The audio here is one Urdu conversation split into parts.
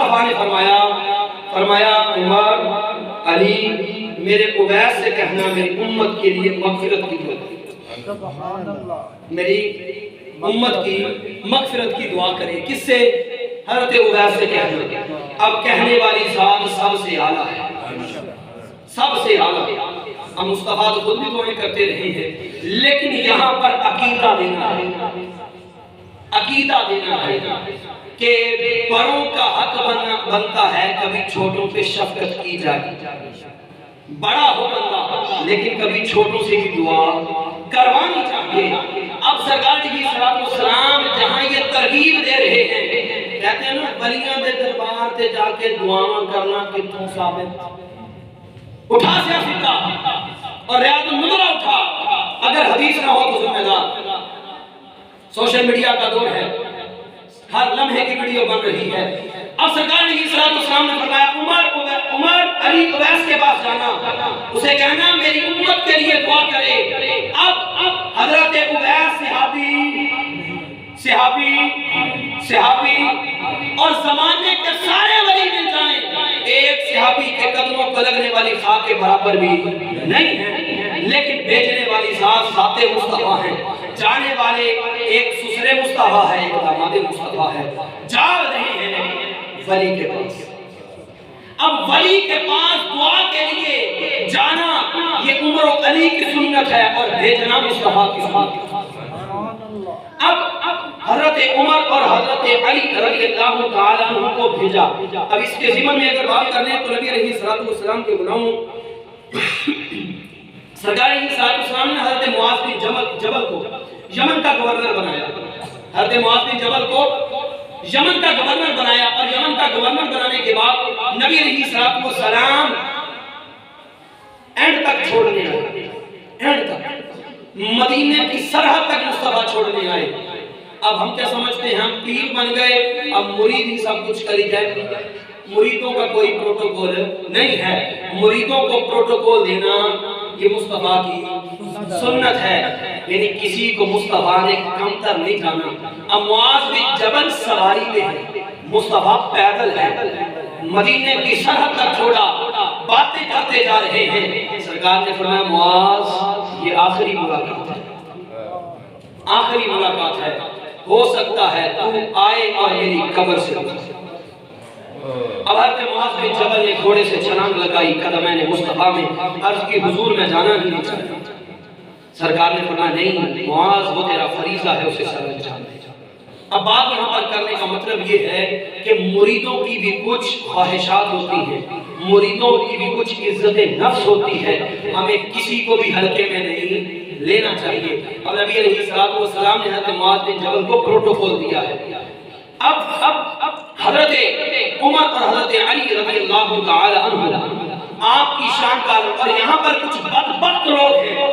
مصطفیٰ نے فرمایا عمر علی میرے اویس سے کہنا میری امت کے لیے مغفرت کی دعا، میری امت کی مغفرت کی دعا کرے۔ کس سے؟ حضرت اویس سے کہنا۔ اب کہنے والی ذات سب سے اعلیٰ ہے، سب سے اعلیٰ۔ ہم مصطفیٰ تو خود بھی دعائیں کرتے رہے ہیں، لیکن یہاں پر عقیدہ دینا ہے، عقیدہ دینا ہے کہ بڑوں کا حق بنتا ہے کبھی چھوٹوں پہ شفقت کی جائے، بڑا ہو بندہ لیکن کبھی چھوٹوں سے بھی دعا کروانی چاہیے۔ اب سرکار کی صلاۃ والسلام جہاں یہ ترغیب دے رہے ہیں، کہتے ہیں نا ولیاں دے دربار تے جا کے دعاواں کرنا کتوں ثابت؟ اٹھا سیاستہ اور ریاض النظرہ اٹھا، اگر حدیث نہ ہو تو ذمہ دار۔ سوشل میڈیا کا دور ہے، ہر لمحے کی ویڈیو بن رہی ہے۔ اب سرکار نے صلاۃ والسلام نے فرمایا عمر علی اویس کے پاس جانا، اسے کہنا میری امت کے لیے دعا کرے۔ اب حضرت اویس صحابی اور زمانے کے سارے ولی مل جائیں، ایک صحابی کے قدموں کو لگنے والی خاک کے برابر بھی نہیں ہے، لیکن بھیجنے والی ذات ذات مصطفیٰ ہے، جانے والے ایک سسرے مصطفیٰ ہے، ایک داماد مصطفیٰ ہے۔ جا رہے ہیں ولی کے پاس۔ اب ولی کے پاس دعا کے لیے جانا یہ عمر و علی کی سنت ہے، اور بھیجنا مصطفیٰ کی سنت ہے۔ اب حضرت عمر اور حضرت علی رضی اللہ تعالیٰ عنہ کو بھیجا۔ اب اس کے ضمن میں اگر بات کرنے تو نبی علیہ السلام کے گناہوں، سرکار علیہ السلام نے حضرت معاذ بن جبل کو یمن کا گورنر بنایا، حضرت معاذ بن جبل کو یمن کا گورنر بنایا، اور یمن کا گورنر بنانے کے بعد نبی علیہ السلام اینڈ تک چھوڑنے آئے، اینڈ تک مدینے کی سرحد تک مصطفیٰ چھوڑنے آئے۔ اب ہم کیا سمجھتے ہیں؟ ہم پیر بن گئے، اب مرید ہی سب کچھ کری جائے۔ مریدوں کا کوئی پروٹوکول نہیں ہے، مریدوں کو پروٹوکول دینا یہ مصطفیٰ کی سنت ہے، یعنی کسی کو مصطفیٰ نے کمتر نہیں جانا۔ اب معاذ بن جبل سواری پہ ہے، مصطفیٰ پیدل ہے، مدینے کی سرحد تک چھوڑا، باتیں کرتے جا رہے ہیں۔ سرکار نے فرمایا معاذ یہ آخری ملاقات ہے، آخری ملاقات ہے، ہو سکتا ہے تو آئے اور میری قبر سے گزرے۔ اب حضرت معاذ بن جبل نے گھوڑے سے چھلانگ لگائی، قدمین مصطفیٰ میں عرض کی حضور میں جانا ہی نہیں چاہتا۔ سرکار نے فرمایا نہیں معاذ وہ تیرا فریضہ ہے، اسے سر انجام دے۔ اب بات یہاں پر کرنے کا مطلب یہ ہے کہ مریدوں کی بھی کچھ خواہشات ہوتی ہیں، مریدوں کی بھی کچھ عزت نفس ہوتی ہے، ہمیں کسی کو بھی ہلکے میں نہیں لینا چاہیے۔ اب نبی علیہ السلام نے حضرت معاذ بن جبل کو پروٹوکول دیا ہے۔ اب حضرت عمر اور حضرت علی رضی اللہ تعالی عنہ آپ کی شان کا، اور یہاں پر کچھ بدبخت لوگ ہیں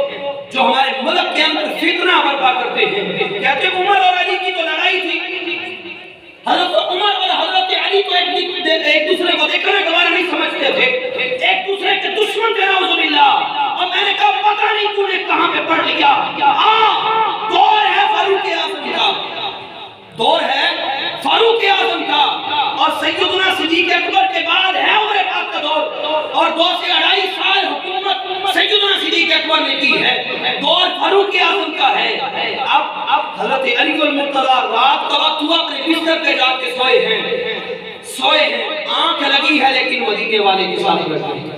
جو ہمارے ملک کے اندر فتنہ برپا کرتے ہیں، کہتے ہیں عمر اور علی کی تو لڑائی تھی، حضرت عمر اور حضرت علی تو ایک دوسرے کو دیکھنے کے بارے نہیں سمجھتے تھے، ایک دوسرے کے دشمن تھے نعوذ باللہ۔ اور میں نے کہا پتہ نہیں تو نے کہاں پہ پڑھ لیا، ہاں دور ہے فاروق اعظم کا، دور ہے فاروق اعظم کا، اور سیدنا صدیق اکبر کے بعد ہے عمر پاک کا دور، اور 2 سے 2.5 سال حکومت سیدنا صدیق اکبر نے کی ہے، دور فاروق اعظم کا ہے۔ اب حضرت علی المرتضیٰ رات کا وقت ہوا، اپنے بستر پہ جا کے سوئے ہیں، آنکھ لگی ہے لیکن مدینے والے کے ساتھ بیٹھے ہیں،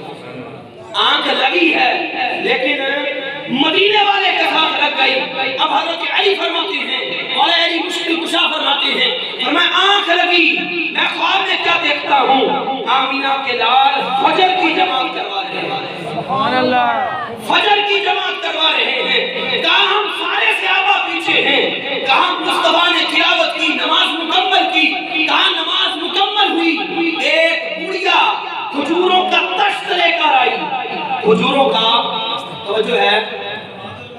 آنکھ لگی ہے لیکن مدینے والے کے ساتھ لگ گئی۔ اب حضرت علی فرماتے ہیں، مولا علی مشکل کشا فرماتے ہیں، فرمایا آنکھ لگی، میں خواب میں کیا دیکھتا ہوں، آمینہ کے لال فجر کی جماعت کروا رہے ہیں، سبحان اللہ، فجر کی جماعت کروا رہے ہیں۔ کہا ہم سارے صحابہ پیچھے ہیں، کہا مصطفیٰ نے تلاوت کی، نماز مکمل کی، کہا نماز مکمل ہوئی، ایک بڑھیا کھجوروں کا تشت لے کر آئی، کھجوروں کا توجہ ہے،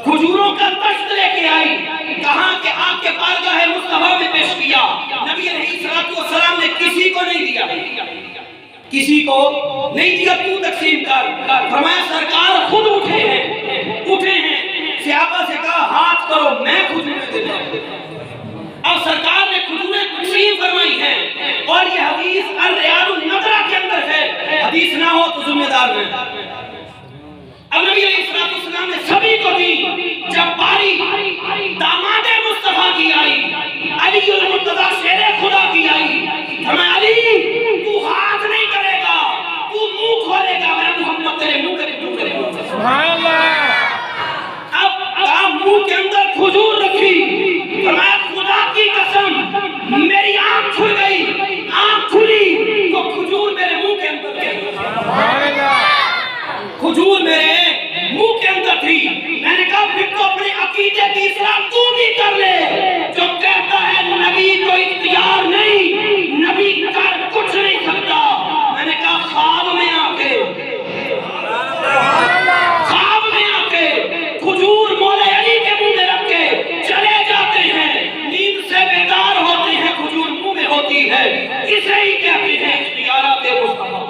کھجوروں کا تشت لے کے آئی، کہاں کہ آپ کے بارگاہ مصطفیٰ میں پیش کیا۔ نبی علیہ السلام نے کسی کو نہیں دیا، کسی کو نہیں دیا، تو تقسیم کر۔ فرمایا سرکار خود اٹھے ہیں، صحابہ سے کہا ہاتھ کرو میں کھجوریں دیتا ہوں۔ اب سرکار نے کھجوریں تقسیم فرمائی ہیں، اور یہ حدیث دیندار میں. اب نبی علیہ السلام نے سبھی کو دی. جب باری داماد مصطفیٰ کی آئی, علی المرتضیٰ شیر خدا کی آئی, فرمایا علی تو ہاتھ نہیں کرے گا, تو منہ کھولے گا, میں محمد تیرے منہ کرے گا. سبحان اللہ. اب کہا منہ کے اندر کھجور رکھی, فرمایا خدا کی قسم میری آنکھ کھل گئی, آنکھ کھلی تو کھجور میرے منہ کے اندر تھی. سبحان اللہ. کھجور میرے منہ کے اندر تھی. میں نے کہا پھر تو اپنے عقیدے کی اصلاح تو بھی کر لے. جو کہتا ہے نبی کو اختیار نہیں, نبی کر کچھ نہیں سکتا. میں نے کہا خواب میں آ کے کھجور مولا علی کے منہ میں رکھ کے چلے جاتے ہیں, نیند سے بیدار ہوتے ہیں, کھجور منہ میں ہوتی ہے. اسے ہی کہتے ہیں اختیارات مصطفیٰ.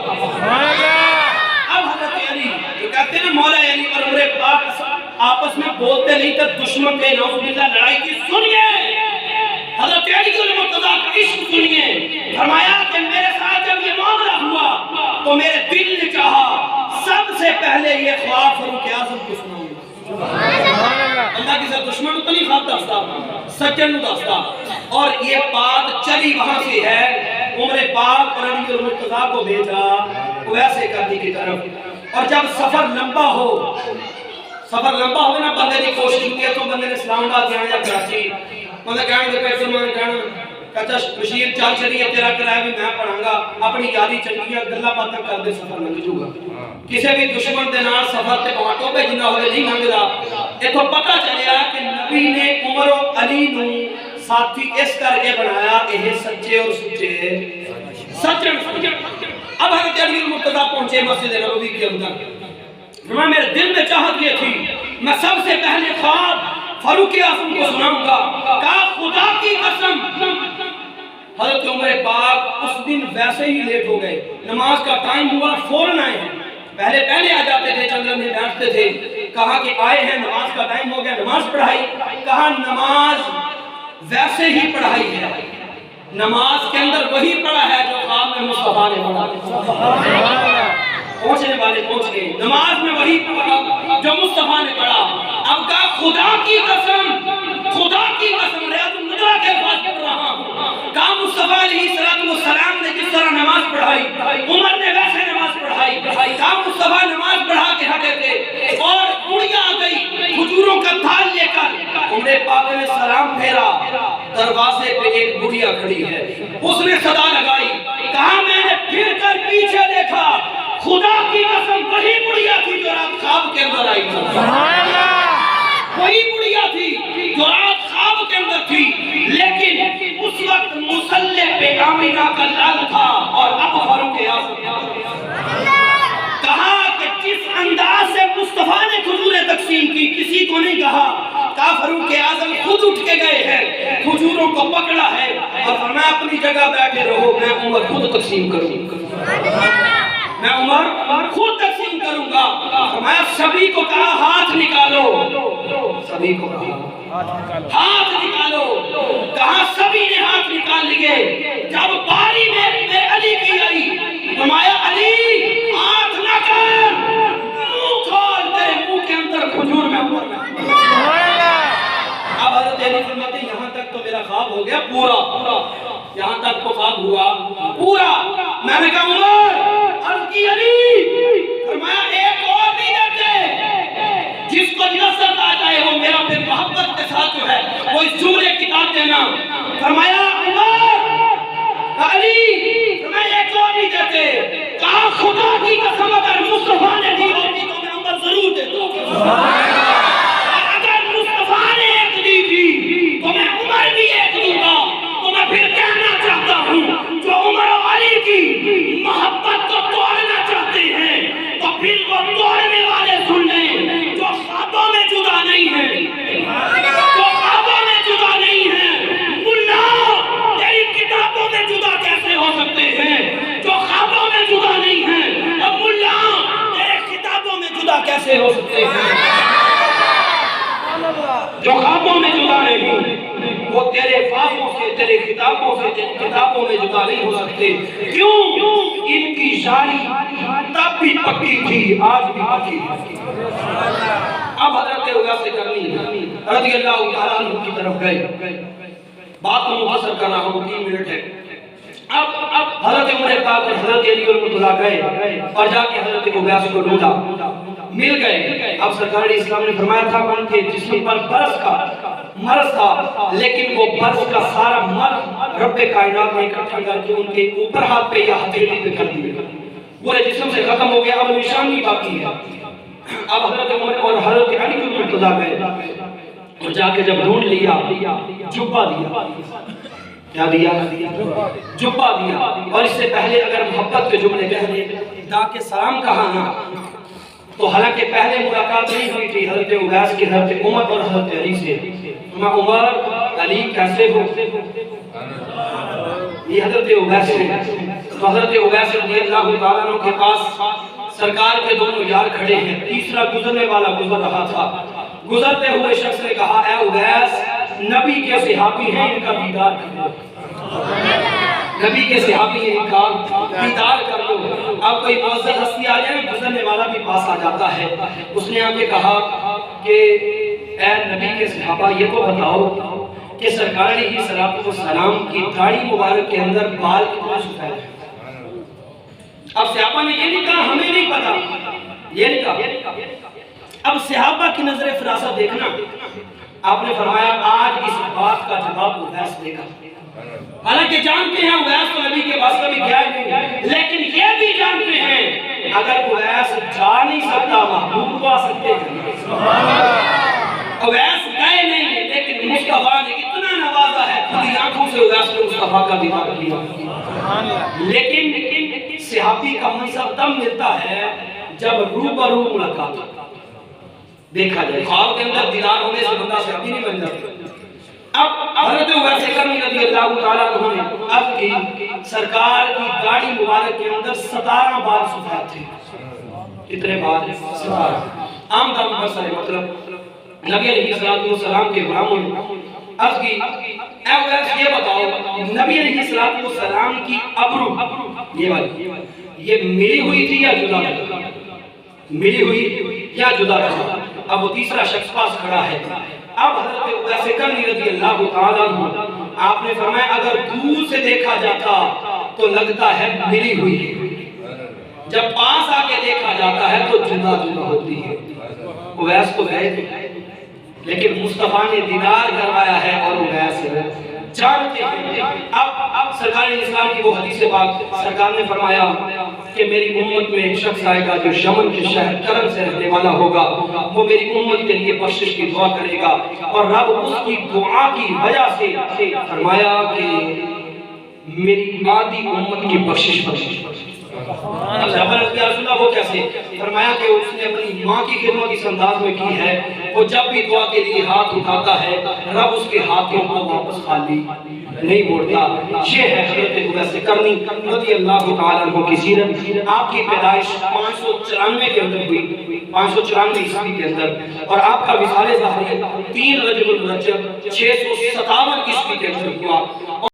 اب حضرت علی جو کہتے ہیں مولا علی اور عمر پاک آپس میں بولتے نہیں تو دشمن کے نعوذ باللہ لڑائی کی. سنیے حضرت علی کے مرتضیٰ کا عشق سنیے. فرمایا کہ میرے ساتھ جب یہ معاملہ ہوا تو میرے دل نے چاہا سب سے پہلے یہ خواب فاروق اعظم کو سناؤں. اللہ کی ساتھ دشمن تو نہیں خواب دستا, سجن دستا. اور یہ بات چلی وہاں سے ہے, عمر پاک اور علی المرتضیٰ کو بھیجا ویسے کرنے کی طرف. اور جب سفر لمبا ہو نا, بندے کی کوشش کی تو بندے نے اسلام آباد جانا یا کراچی, بندے کہنے کے پیسے مان کہنا کہتا بشیر چل چلی ہے, تیرا کرایہ بھی میں پڑھاں گا, اپنی یاری چنگی ہے, گلا باتیں کر دے, سفر لنگ جوگا. کسی بھی دشمن دے نال سفر تے پاٹو پہ جنہ ہوئے نہیں لنگدا. یہ تو پتہ چلیا کہ نبی نے عمر و علی نو ساتھی اس کر کے بنایا کہ سچے اور سچے سچن. اب حضرت علی المرتضیٰ پہنچے مسجد نبوی کے اندر. فرمایا میرے دل میں چاہت یہ تھی میں سب سے پہلے خواب فاروق اعظم کو سناؤں گا. کہا خدا کی قسم. حضرت عمر پاک اس دن ویسے ہی لیٹ ہو گئے, نماز کا ٹائم ہوا فوراً آئے ہیں. پہلے آ جاتے تھے, چند لمحے بیٹھتے تھے. کہا کہ آئے ہیں, نماز کا ٹائم ہو گیا, نماز پڑھائی. کہا نماز ویسے ہی پڑھائی ہے, نماز کے اندر وہی پڑھا ہے جو خواب میں مصطفیٰ نے پڑھا. پہنچنے والے پہنچ گئے, نماز میں وہی پڑھا جو مصطفیٰ نے پڑھا. اب کہا خدا کی قسم ریاض النجوہ کے الفاظ پڑھ رہا ہوں. کہا مصطفیٰ علیہ السلام نے جس طرح نماز پڑھائی عمر نے ویسے نماز پڑھائی. کہا مصطفیٰ نماز پڑھا کے ہٹے تھے اور اڑیاں آ گئی کھجوروں کا تھال لے کر. عمر پاک نے سلام پھیرا, دروازے پہ ایک بڑھیا کھڑی ہے. اس نے صدا لگائی. کہا میں نے پھر کر پیچھے دیکھا, خدا کی قسم وہی بڑھیا تھی جو رات خواب کے اندر آئی تھی. وہی بڑھیا تھی جو رات خواب کے اندر تھی. لیکن اس وقت مصلی پہ آمینہ کا لال تھا اور اب فاروق اعظم. کہا کہ جس انداز سے مصطفیٰ نے کھجوریں تقسیم کی کسی کو نہیں کہا. کہا فاروق اعظم خود اٹھ کے گئے ہیں, کھجوروں کو پکڑا ہے اور فرمایا اپنی جگہ بیٹھے رہو, میں عمر خود تقسیم کروں گا. فرمایا سبھی کو کہا ہاتھ نکالو, سبھی کو کہا ہاتھ نکالو. کہا سبھی نے ہاتھ نکال لیے. جب باری میں علی کی آئی, فرمایا علی ہاتھ نہ کر, منہ کھول, تیرے منہ کے اندر کھجور میں عمر. اب حضرت علی فرماتے ہیں یہاں تک تو میرا خواب ہو گیا پورا, یہاں تک تو خواب ہوا پورا. میں نے کہا عمر عرض کی علی, فرمایا ایک اور نہیں دیتے, جس کو نصرت آ جائے وہ میرا پھر محبت کے ساتھ جو ہے وہ اس جملے کتاب دینا. فرمایا عمر علی, فرمایا ایک اور نہیں دیتے. کہا خدا کی قسم اگر مصطفیٰ نے دی ہوتی تو میں عمر ضرور دیتا. اگر مصطفیٰ نے ایک دی تھی تو میں عمر بھی ایک دوں گا. تو میں پھر کہنا چاہتا ہوں جو عمر و علی کی محبت کو توڑنا چاہتے ہیں تو پھر وہ توڑنے والے سن لیں جو خوابوں میں جدا نہیں ہیں, جو خوابوں میں جدا نہیں ہیں. ملا تیری کتابوں میں جدا کیسے ہو سکتے ہیں جو خوابوں میں جدا نہیں ہیں, اور ملا تیرے کتابوں میں جدا کیسے ہو سکتے ہیں جو خوابوں میں جدا نہیں. وہ تیرے خوابوں سے, تیرے کتابوں سے, کتابوں میں جدا نہیں ہو سکتے. کیوں؟ ان کی یاری تب بھی پکی تھی، آج بھی پکی ہے۔ اب حضرت اویس کرنی رضی اللہ تعالیٰ عنہ کی طرف گئے، بات کو مختصر کر رہا ہوں، 3 منٹ ہے۔ اب حضرت عمر پاک اور حضرت علی رضی اللہ گئے اور جا کے حضرت اویس کو ڈھونڈا، مل گئے۔ اب سرکار اسلام نے فرمایا تھا ان کے جسم پر برس کا مرض تھا، لیکن وہ برس کا سارا مرض رب کائنات نے اکٹھا کر کے ان کے اوپر ہاتھ پہ یا ہتھیلی پہ کر دیا، پورے جسم سے ختم ہو گیا، اب نشان ہی باقی ہے۔ اب حضرت عمر اور حضرت علی رضی اللہ گئے اور جا کے جب ڈھونڈ لیا، جبہ دیا، کیا دیا؟ جبہ دیا۔ اور اس سے پہلے اگر محبت کے جملے کہنے دا کے سلام کہا نا، تو حالانکہ پہلے ملاقات نہیں ہوئی تھی حضرت اویس کی حضرت عمر اور حضرت علی سے، عمر علی کیسے ہو؟ یہ حضرت اویس ہے۔ تو حضرت اویس رضی اللہ تعالیٰ عنہ کے پاس سرکار کے دونوں یار کھڑے ہیں، تیسرا گزرنے والا گزر رہا تھا۔ گزرتے ہوئے شخص نے کہا، اے اویس، نبی کے صحابی ہیں، ان کا دیدار کر لو، نبی کے صحابی ہیں، ان کا دیدار کر لو۔ اب کوئی معزز ہستی آ جائے، گزرنے والا بھی پاس آ جاتا ہے۔ اس نے آ کے کہا کہ اے نبی کے صحابہ، یہ تو بتاؤ کہ سرکار علیہ السلام کی داڑھی مبارک کے اندر بال کتنا سفید ہے؟ اب صحابہ نے یہ نہیں کہا ہمیں نہیں پتا، یہ نہیں کہا۔ اب صحابہ کی نظر فراست دیکھنا، آپ نے فرمایا آج اس بات کا جواب اویس دے گا۔ حالانکہ جانتے ہیں اویس تو نبی کے پاس کبھی گیا نہیں، لیکن یہ بھی جانتے ہیں اگر اویس جا نہیں سکتا، محبوب کو آ سکتے ہیں۔ اویس گئے نہیں، لیکن مصطفیٰ نے اتنا نوازا ہے، خود آنکھوں سے اویس نے مصطفیٰ کا دیدار کیا۔ لیکن صحابی کا منصب تب ملتا ہے جب روبرو ملاقات دیکھا جائے، خواب کے اندر دیدار ہونے سے بندہ صحابی نہیں بن جاتا۔ اب حضرت اویس کرنی رضی اللہ تعالیٰ عنہ نے عرض کی، سرکار کی داڑھی مبارک کے اندر 17 بال سفید تھے۔ کتنے بال؟ 17۔ عام طور پر سارے مطلب نبی علیہ السلام کے غلاموں نے عرض کی، اے اویس یہ بتاؤ، نبی علیہ السلام کی ابرو یہ والی یہ ملی ہوئی تھی یا جدا تھی؟ ملی ہوئی یا جدا تھی؟ اب وہ تیسرا شخص پاس کھڑا ہے۔ اب حضرت اویس کرنی رضی اللہ تعالیٰ عنہ آپ نے فرمایا اگر دور سے دیکھا جاتا تو لگتا ہے ملی ہوئی ہے، جب پاس آ کے دیکھا جاتا ہے تو جدا جدا ہوتی ہے۔ اویس تو گئے تھے، لیکن مصطفیٰ نے دیدار کروایا ہے اور اویس جانتے ہیں۔ اب سرکار اسلام کی وہ حدیث پاک سرکار نے فرمایا کہ میری امت میں ایک شخص آئے گا جو یمن کے شہر کرن سے رہنے والا ہوگا، وہ میری امت کے لیے بخشش کی دعا کرے گا، اور رب اس کی دعا کی وجہ سے فرمایا کہ میری آدھی امت کی بخشش وہ کیسے؟ فرمایا کہ اس نے اپنی ماں کی خدمت اس انداز میں کی ہے، وہ جب بھی دعا کے لیے ہاتھ اٹھاتا ہے رب اس کے ہاتھوں کو واپس خالی نہیں موڑتا۔ یہ ہے حضرت اویس کرنی رضی اللہ تعالیٰ عنہ کی سیرت۔ آپ کی پیدائش 594 کے اندر ہوئی، 594 عیسوی کے اندر، اور آپ کا وصال ظاہری 3 رجب المرجب 657 عیسوی کے اندر ہوا۔